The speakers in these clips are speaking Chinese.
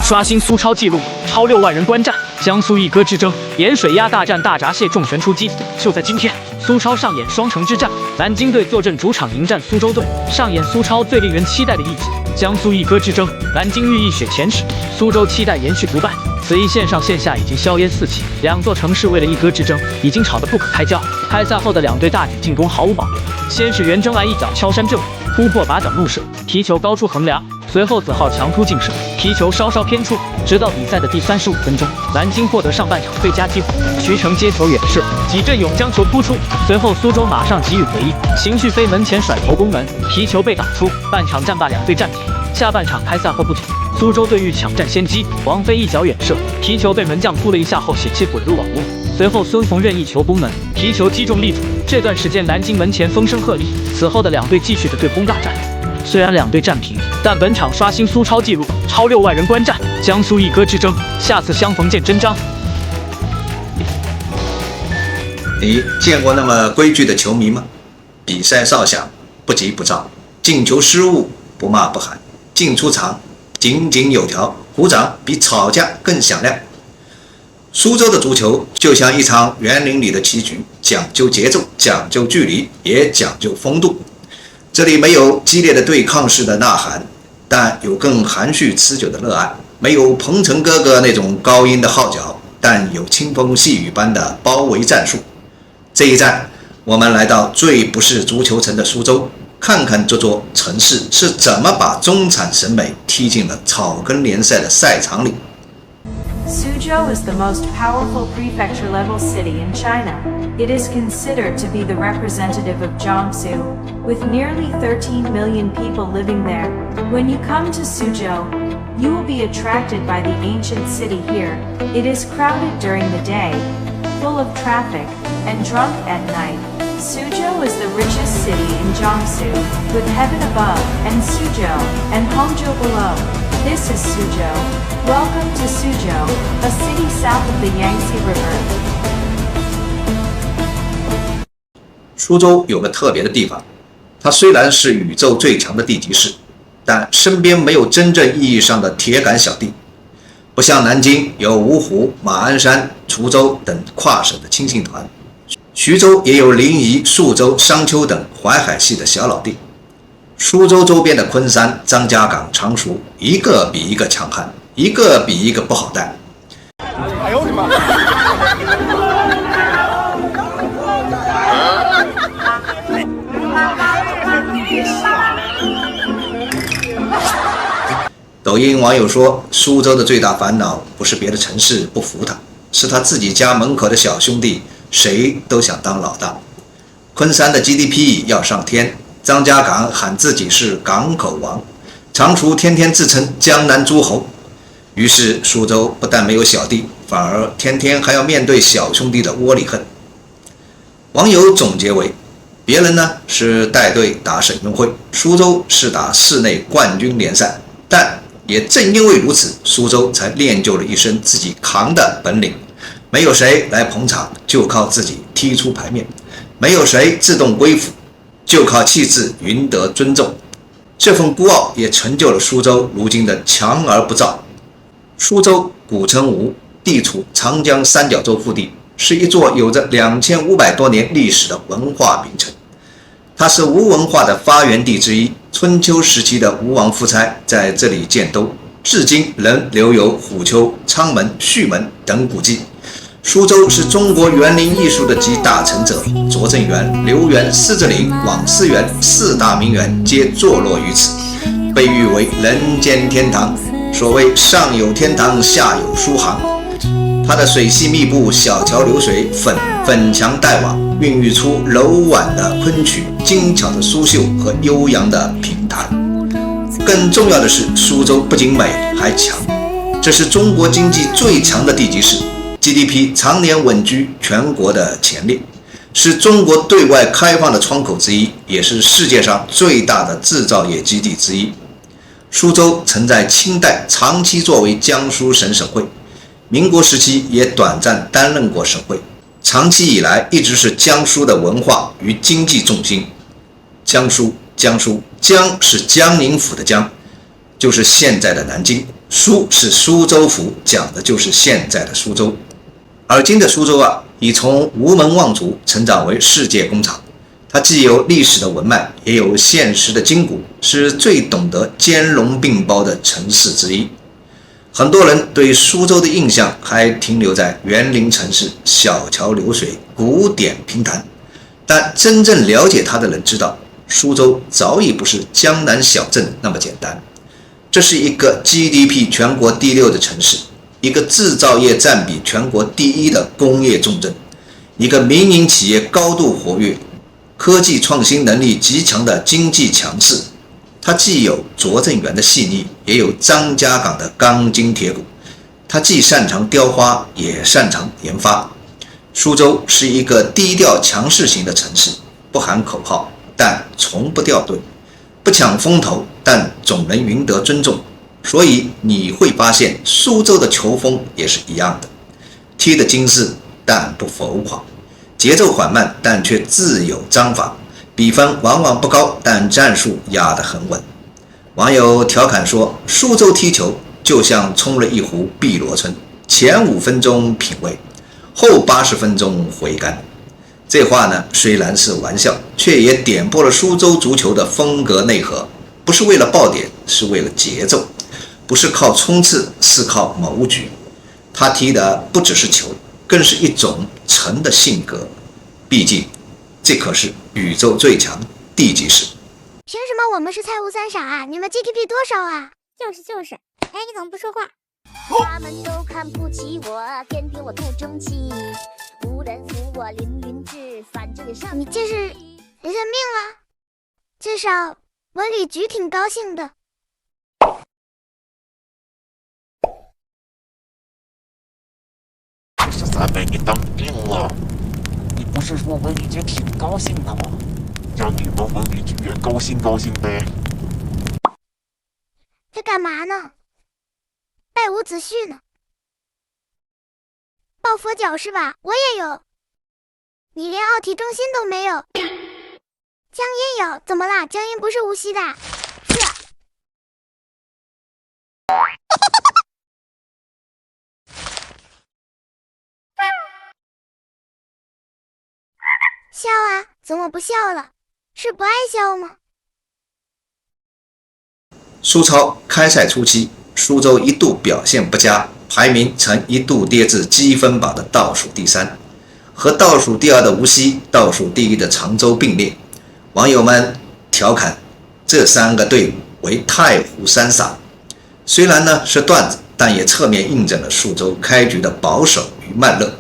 刷新苏超纪录，超6万人观战。江苏一哥之争，盐水鸭大战大闸蟹重拳出击。就在今天，苏超上演双城之战，南京队坐镇主场迎战苏州队，上演苏超最令人期待的一集。江苏一哥之争，南京寓意雪前耻，苏州期待延续不败。此役线上线下已经硝烟四起，两座城市为了一哥之争已经吵得不可开交。开赛后的两队大举进攻毫无保留，先是袁征来一脚敲山震虎，突破把脚怒射，皮球高出横梁。随后子浩强突劲射，皮球稍稍偏出，直到比赛的第35分钟，南京获得上半场最佳机会，徐成接球远射，几阵勇将球扑出。随后苏州马上给予回应，邢旭飞门前甩头攻门，皮球被挡出。半场战罢两队暂停。下半场开赛后不久，苏州队欲抢占先机，王飞一脚远射，皮球被门将扑了一下后险些滚入网络。随后孙鹏任意球攻门，皮球击中立柱。这段时间南京门前风声鹤唳，此后的两队继续的对轰大战。虽然两队战平，但本场刷新苏超纪录，超6万人观战。江苏一哥之争，下次相逢见真章。你见过那么规矩的球迷吗？比赛哨响不急不躁，进球失误不骂不喊，进出场井井有条，鼓掌比吵架更响亮。苏州的足球就像一场园林里的棋局，讲究节奏，讲究距离，也讲究风度。这里没有激烈的对抗式的呐喊，但有更含蓄持久的热爱；没有鹏程哥哥那种高音的号角，但有清风细雨般的包围战术。这一站，我们来到最不是足球城的苏州，看看这座城市是怎么把中产审美踢进了草根联赛的赛场里。Suzhou is the most powerful prefecture-level city in China. It is considered to be the representative of Jiangsu, with nearly 13 million people living there. When you come to Suzhou, you will be attracted by the ancient city here. It is crowded during the day, full of traffic, and drunk at night. Suzhou is the richest city in Jiangsu, with heaven above, and Suzhou, and Hangzhou below. This is Suzhou. Welcome to Suzhou, a city south of the Yangtze River. 苏州有个特别的地方，它虽然是宇宙最强的地级市，但身边没有真正意义上的铁杆小弟。不像南京有芜湖、马鞍山、滁州等跨省的亲信团，徐州也有临沂、宿州、商丘等淮海系的小老弟。苏州周边的昆山、张家港、常熟，一个比一个强悍，一个比一个不好带。哎呦我的妈！抖音网友说，苏州的最大烦恼不是别的城市不服他，是他自己家门口的小兄弟谁都想当老大。昆山的 GDP 要上天，张家港喊自己是港口王，常熟天天自称江南诸侯。于是苏州不但没有小弟，反而天天还要面对小兄弟的窝里横。网友总结为，别人呢是带队打省运会，苏州是打市内冠军联赛，但也正因为如此，苏州才练就了一身自己扛的本领。没有谁来捧场，就靠自己踢出牌面；没有谁自动归附，就靠气质赢得尊重。这份孤傲也成就了苏州如今的强而不躁。苏州古称吴，地处长江三角洲腹地，是一座有着2500多年历史的文化名城。它是吴文化的发源地之一，春秋时期的吴王夫差在这里建都，至今仍留有虎丘、阊门、胥门等古迹。苏州是中国园林艺术的集大成者，拙政园、留园、狮子岭、网思园四大名园皆坐落于此，被誉为人间天堂。所谓上有天堂，下有苏杭。它的水系密布，小桥流水，粉墙黛瓦，孕育出柔婉的昆曲、精巧的苏绣和悠扬的评弹。更重要的是，苏州不仅美还强，这是中国经济最强的地级市， GDP 常年稳居全国的前列，是中国对外开放的窗口之一，也是世界上最大的制造业基地之一。苏州曾在清代长期作为江苏省省会，民国时期也短暂担任过省会，长期以来一直是江苏的文化与经济重心。江苏，江是江宁府的江，就是现在的南京。苏是苏州府，讲的就是现在的苏州。而今的苏州已从无门望族成长为世界工厂。它既有历史的文脉，也有现实的筋骨，是最懂得兼容并包的城市之一。很多人对苏州的印象还停留在园林城市、小桥流水、古典评弹，但真正了解它的人知道，苏州早已不是江南小镇那么简单。这是一个 GDP 全国第6的城市，一个制造业占比全国第1的工业重镇，一个民营企业高度活跃、科技创新能力极强的经济强势。它既有拙政园的细腻，也有张家港的钢筋铁骨。它既擅长雕花，也擅长研发。苏州是一个低调强势型的城市，不喊口号，但从不掉队；不抢风头，但总能赢得尊重。所以你会发现，苏州的球风也是一样的，踢得精致，但不浮夸；节奏缓慢，但却自有章法。比分往往不高，但战术压得很稳。网友调侃说，苏州踢球就像冲了一壶碧螺春，前5分钟品味，后80分钟回甘。这话呢，虽然是玩笑，却也点破了苏州足球的风格内核，不是为了爆点，是为了节奏，不是靠冲刺，是靠谋局。他踢的不只是球，更是一种沉的性格。毕竟这可是宇宙最强地级市。凭什么我们是菜无三傻啊？你们 GDP 多少啊？就是，哎，你怎么不说话？他们都看不起我，偏偏我不争气，无人扶我凌云志，反正也上。你这是认命了？至少文旅局挺高兴的。13被你当兵了，你不是说文旅局挺高兴的吗？让你们文旅局也高兴呗。这干嘛呢？拜伍子胥呢？抱佛脚是吧？我也有。你连奥体中心都没有。江阴有，怎么啦？江阴不是无锡的？是。笑啊？怎么不笑了？是不爱笑吗？苏超开赛初期，苏州一度表现不佳，排名曾一度跌至积分榜的倒数第3，和倒数第2的无锡、倒数第1的常州并列。网友们调侃这3个队伍为太湖3傻。虽然呢是段子，但也侧面印证了苏州开局的保守与慢热。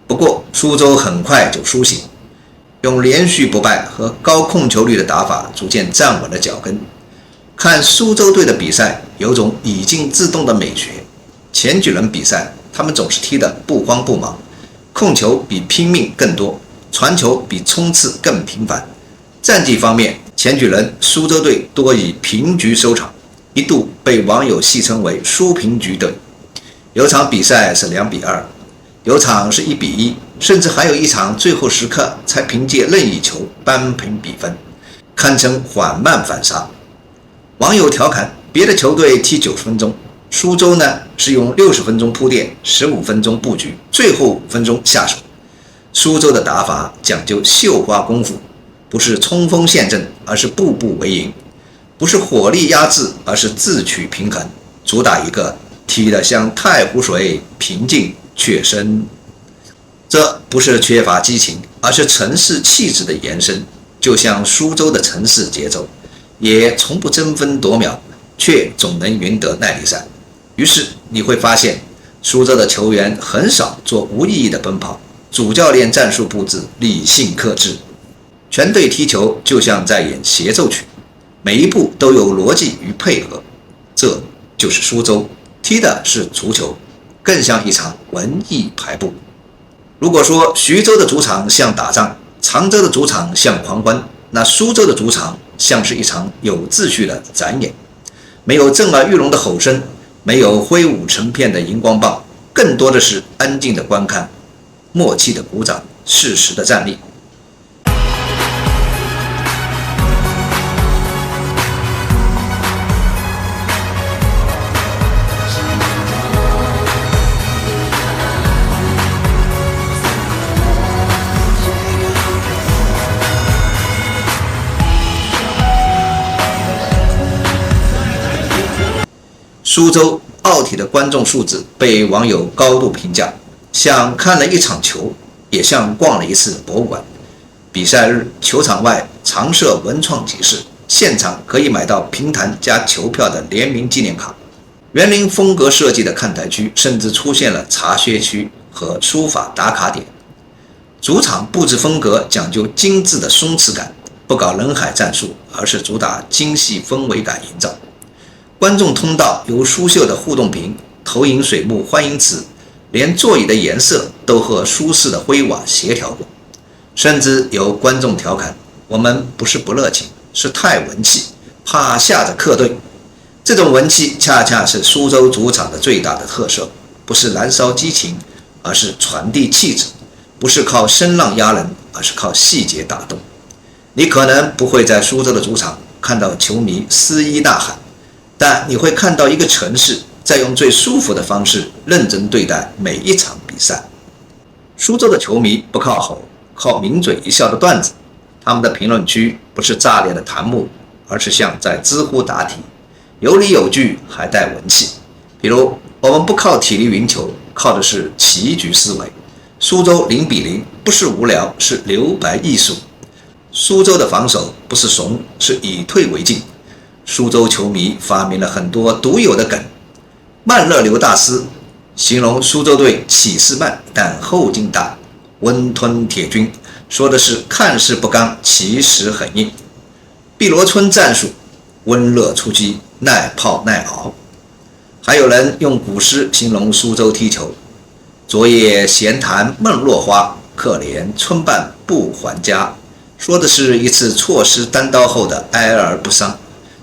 不过苏州很快就苏醒，用连续不败和高控球率的打法逐渐站稳了脚跟。看苏州队的比赛，有种已经自动的美学。前几轮比赛，他们总是踢得不慌不忙，控球比拼命更多，传球比冲刺更频繁。战绩方面，前几轮苏州队多以平局收场，一度被网友戏称为苏平局队。有场比赛是2比2，有场是1比1，甚至还有一场最后时刻才凭借任意球扳平比分，堪称缓慢反杀。网友调侃，别的球队踢90分钟，苏州呢是用60分钟铺垫，15分钟布局，最后5分钟下手。苏州的打法讲究绣花功夫，不是冲锋陷阵，而是步步为营；不是火力压制，而是自取平衡，主打一个踢得像太湖水，平静却深。这不是缺乏激情，而是城市气质的延伸。就像苏州的城市节奏，也从不争分夺秒，却总能赢得耐力赛。于是你会发现，苏州的球员很少做无意义的奔跑，主教练战术布置理性克制，全队踢球就像在演协奏曲，每一步都有逻辑与配合。这就是苏州，踢的是足球，更像一场文艺排步。如果说徐州的主场像打仗，常州的主场像狂欢，那苏州的主场像是一场有秩序的展演，没有震耳欲聋的吼声，没有挥舞成片的荧光棒，更多的是安静的观看，默契的鼓掌，适时的站立。苏州奥体的观众数字被网友高度评价，像看了一场球，也像逛了一次博物馆。比赛日，球场外常设文创集市，现场可以买到平台加球票的联名纪念卡。园林风格设计的看台区甚至出现了茶歇区和书法打卡点。主场布置风格讲究精致的松弛感，不搞人海战术，而是主打精细氛围感营造。观众通道由苏绣的互动屏、投影水幕欢迎词，连座椅的颜色都和舒适的灰瓦协调过。甚至有观众调侃：“我们不是不热情，是太文气，怕吓着客队。”这种文气恰恰是苏州主场的最大的特色，不是燃烧激情，而是传递气质；不是靠声浪压人，而是靠细节打动。你可能不会在苏州的主场看到球迷肆意呐喊，但你会看到一个城市在用最舒服的方式认真对待每一场比赛。苏州的球迷不靠吼，靠抿嘴一笑的段子，他们的评论区不是炸裂的弹幕，而是像在知乎答题，有理有据，还带文气。比如，我们不靠体力赢球，靠的是棋局思维。苏州0-0不是无聊，是留白艺术。苏州的防守不是怂，是以退为进。苏州球迷发明了很多独有的梗。慢热流大师形容苏州队起势慢，但后劲大。温吞铁军说的是看似不刚，其实很硬。碧螺春战术，温热出击，耐泡耐熬。还有人用古诗形容苏州踢球：昨夜闲谈梦落花，可怜春半不还家。说的是一次错失单刀后的哀而不伤。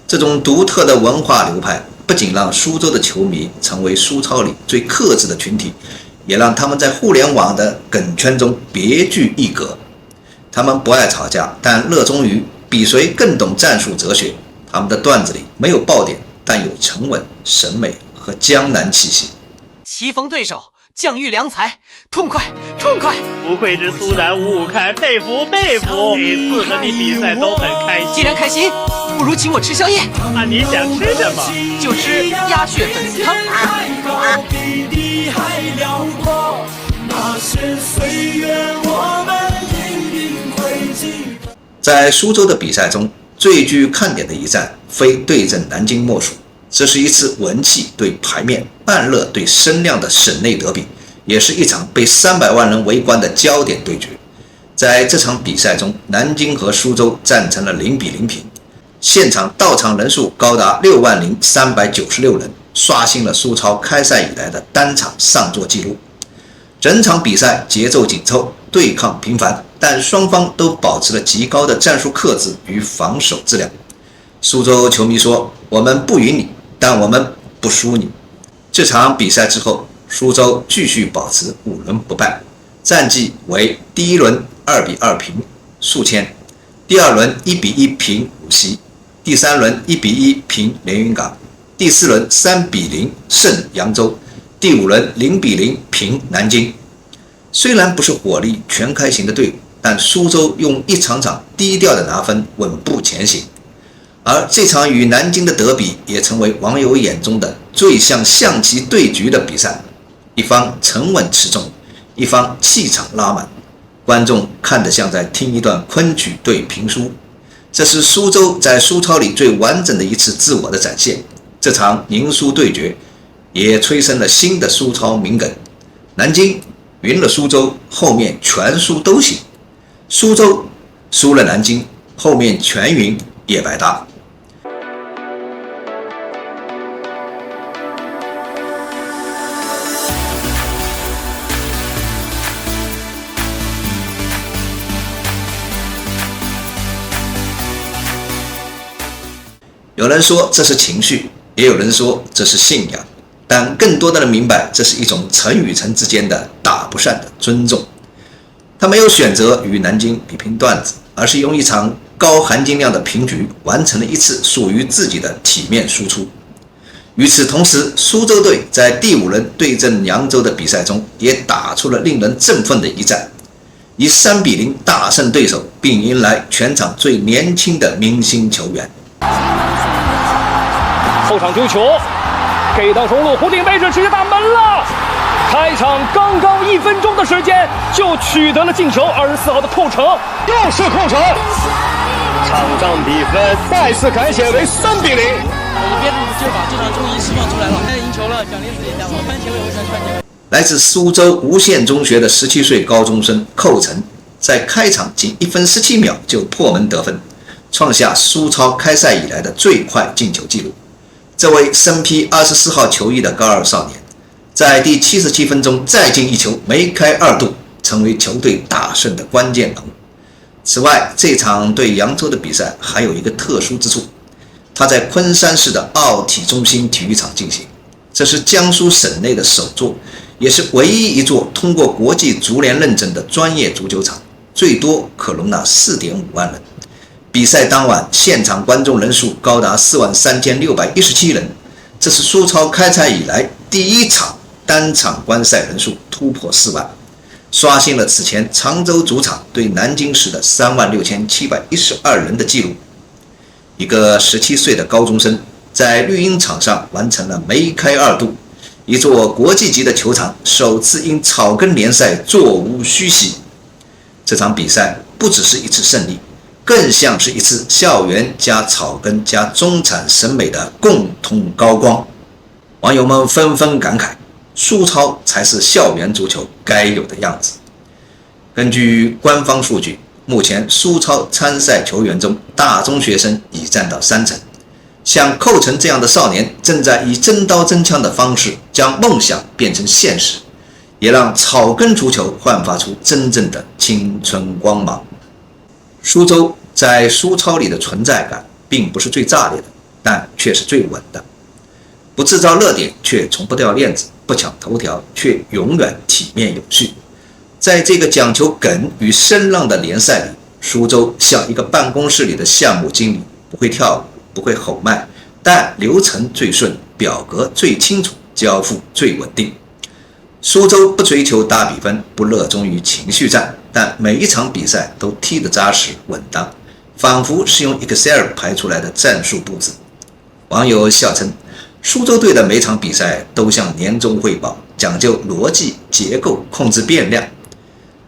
这种独特的文化流派，不仅让苏州的球迷成为苏超里最克制的群体，也让他们在互联网的梗圈中别具一格。他们不爱吵架，但热衷于比谁更懂战术哲学。他们的段子里没有爆点，但有沉稳、审美和江南气息。棋逢对手，将遇良才，痛快痛快！不愧是苏南5开，佩服佩服！每次和你比赛都很开心。既然开心，不如请我吃宵夜。那你想吃什么？就吃鸭血粉丝汤。在苏州的比赛中，最具看点的一战，非对阵南京莫属。这是一次文气对牌面、慢热对声量的省内德比，也是一场被300万人围观的焦点对决。在这场比赛中，南京和苏州战成了0-0平，现场到场人数高达60396人，刷新了苏超开赛以来的单场上座纪录。整场比赛节奏紧凑，对抗频繁，但双方都保持了极高的战术克制与防守质量。苏州球迷说：“我们不赢你，但我们不输你。”这场比赛之后，苏州继续保持5轮不败，战绩为第一轮2-2平宿迁，第二轮1-1平无锡，第三轮1-1平连云港，第四轮3-0胜扬州，第五轮0-0平南京。虽然不是火力全开型的队伍，但苏州用一场场低调的拿分稳步前行。而这场与南京的德比也成为网友眼中的最像象棋对局的比赛，一方沉稳持重，一方气场拉满，观众看得像在听一段昆曲对评书。这是苏州在苏超里最完整的一次自我的展现。这场宁苏对决也催生了新的苏超名梗：南京赢了苏州，后面全输都行；苏州输了南京，后面全赢也白搭。有人说这是情绪，也有人说这是信仰，但更多的人明白，这是一种城与城之间的打不散的尊重。他没有选择与南京比拼段子，而是用一场高含金量的平局完成了一次属于自己的体面输出。与此同时，苏州队在第5轮对阵扬州的比赛中，也打出了令人振奋的一战，以3-0大胜对手，并迎来全场最年轻的明星球员。后场丢球，给到中路，胡定杯这直接打门了。开场刚刚1分钟的时间就取得了进球，24号的寇城又是寇城，场上比分再次改写为3比0。我憋住就把这场终于释放出来了，现在赢球了，奖励自己一下吧，番茄味为啥番茄味？来自苏州吴县中学的17岁高中生寇城，在开场仅1分17秒就破门得分，创下苏超开赛以来的最快进球纪录。这位身披24号球衣的高二少年，在第77分钟再进一球，梅开2度，成为球队大胜的关键人物。此外，这场对扬州的比赛还有一个特殊之处，它在昆山市的奥体中心体育场进行，这是江苏省内的首座，也是唯一一座通过国际足联认证的专业足球场，最多可容纳 4.5 万人。比赛当晚，现场观众人数高达43617人，这是苏超开赛以来第一场单场观赛人数突破4万，刷新了此前常州主场对南京时的36712人的纪录。一个17岁的高中生在绿茵场上完成了梅开2度，一座国际级的球场首次因草根联赛座无虚席。这场比赛不只是一次胜利，更像是一次校园加草根加中产审美的共同高光。网友们纷纷感慨，苏超才是校园足球该有的样子。根据官方数据，目前苏超参赛球员中，大中学生已占到30%。像寇城这样的少年，正在以真刀真枪的方式将梦想变成现实，也让草根足球焕发出真正的青春光芒。苏州在苏超里的存在感并不是最炸裂的，但却是最稳的。不制造热点，却从不掉链子；不抢头条，却永远体面有序。在这个讲求梗与声浪的联赛里，苏州像一个办公室里的项目经理，不会跳舞，不会吼麦，但流程最顺，表格最清楚，交付最稳定。苏州不追求大比分，不热衷于情绪战，但每一场比赛都踢得扎实稳当，仿佛是用 Excel 排出来的战术布置。网友笑称，苏州队的每场比赛都像年终汇报，讲究逻辑结构，控制变量。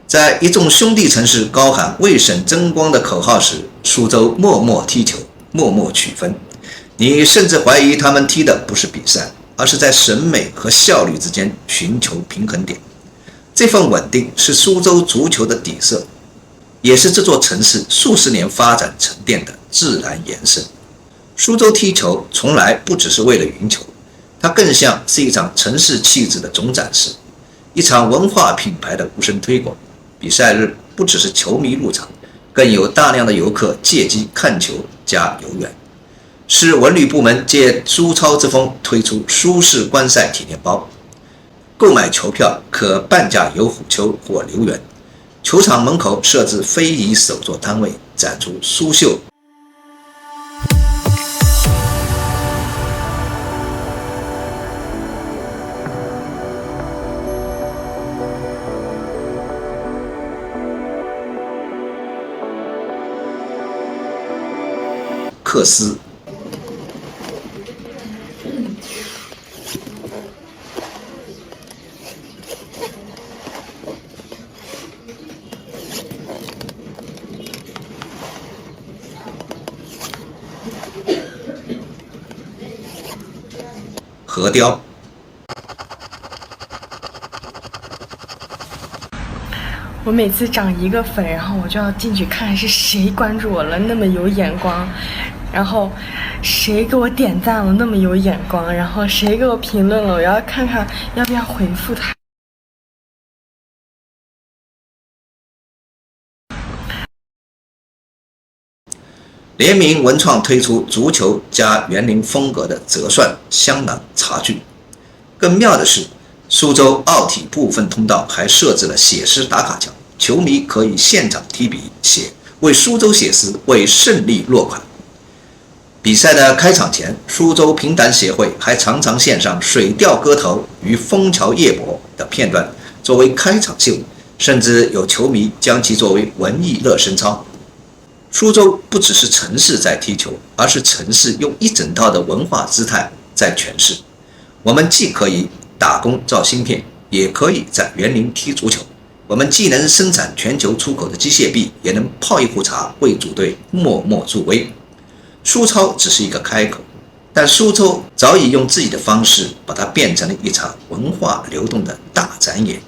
在一众兄弟城市高喊为省争光的口号时，苏州默默踢球，默默取分。你甚至怀疑他们踢的不是比赛，而是在审美和效率之间寻求平衡点。这份稳定是苏州足球的底色，也是这座城市数十年发展沉淀的自然延伸。苏州踢球从来不只是为了赢球，它更像是一场城市气质的总展示，一场文化品牌的无声推广。比赛日不只是球迷入场，更有大量的游客借机看球加游园。市文旅部门借苏超之风推出苏式观赛体验包，购买球票可半价游虎丘或留园。球场门口设置非遗手作摊位，展出苏绣。克斯河雕。我每次涨1个粉，然后我就要进去看是谁关注我了，那么有眼光，然后谁给我点赞了，那么有眼光，然后谁给我评论了，我要看看要不要回复他。联名文创推出足球加园林风格的折算香囊茶具。更妙的是，苏州奥体部分通道还设置了写诗打卡墙，球迷可以现场提笔写为苏州写诗，为胜利落款。比赛的开场前，苏州评弹协会还常常献上水调歌头与枫桥夜泊的片段作为开场秀，甚至有球迷将其作为文艺热身操。苏州不只是城市在踢球，而是城市用一整套的文化姿态在诠释。我们既可以打工造芯片，也可以在园林踢足球。我们既能生产全球出口的机械臂，也能泡一壶茶为主队默默助威。苏超只是一个开口，但苏州早已用自己的方式把它变成了一场文化流动的大展演。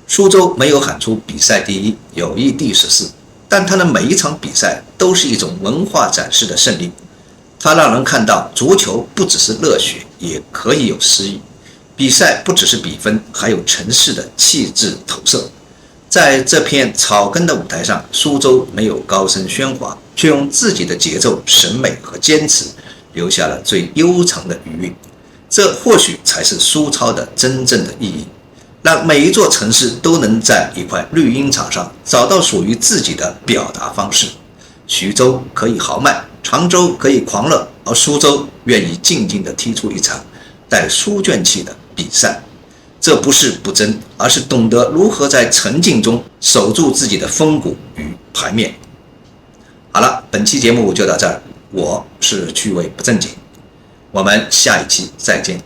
苏州没有喊出比赛第一，友谊第14，但它的每一场比赛都是一种文化展示的胜利。它让人看到足球不只是热血，也可以有诗意。比赛不只是比分，还有城市的气质投射。在这片草根的舞台上，苏州没有高声喧哗，却用自己的节奏、审美和坚持留下了最悠长的余韵。这或许才是苏超的真正的意义，让每一座城市都能在一块绿茵场上找到属于自己的表达方式。徐州可以豪迈，常州可以狂热，而苏州愿意静静地踢出一场带书卷气的比赛。这不是不争，而是懂得如何在沉静中守住自己的风骨与牌面。好了，本期节目就到这儿，我是趣味不正经，我们下一期再见。